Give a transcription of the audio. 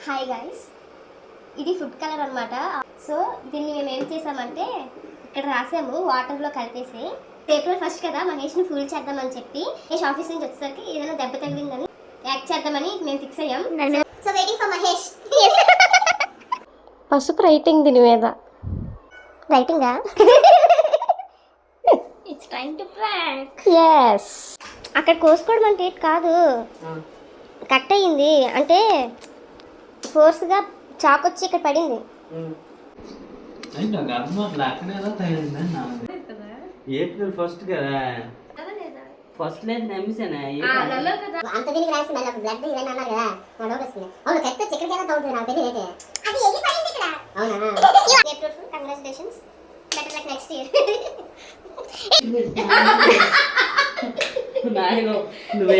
Hi guys, ఇది food colour అనమాట. So దీన్ని మేము ఏం చేసామంటే ఇక్కడ రాసాము వాటర్లో కలిపేసి. ఏప్రిల్ 1 కదా, మహేష్ని ఫుల్ చేద్దామని చెప్పి మహేష్ ఆఫీస్ నుంచి వచ్చేసరికి ఏదైనా దెబ్బ తగిలిందని యాక్ట్ చేద్దామని మేము ఫిక్స్ అయ్యాం. So waiting for Mahesh. పసుపు రైటింగ్ దీని మీద. రైటింగా? It's time to prank. yes. అక్కడ కోసుకోవడం అంటే కాదు, కట్ అయ్యింది అంటే ఫోర్స్గా చాక్ వచ్చి ఇక్కడ పడింది. ఏప్రిల్ 1 కదా, ఫస్ట్ లేదు నమ్మేసానా అంత దీనికి రాసి మళ్ళీ బ్లడ్ ఇదని అన్నారు కదా, మా డౌట్ వస్తుంది. అవును, కత్తి చిక్కడికైనా తగ్గుతుంది, నాకు తెలియదు. అది ఎగిపోయింది ఇక్కడ. అవునా? April full, congratulations, better luck next year. నాయనో నువ్వు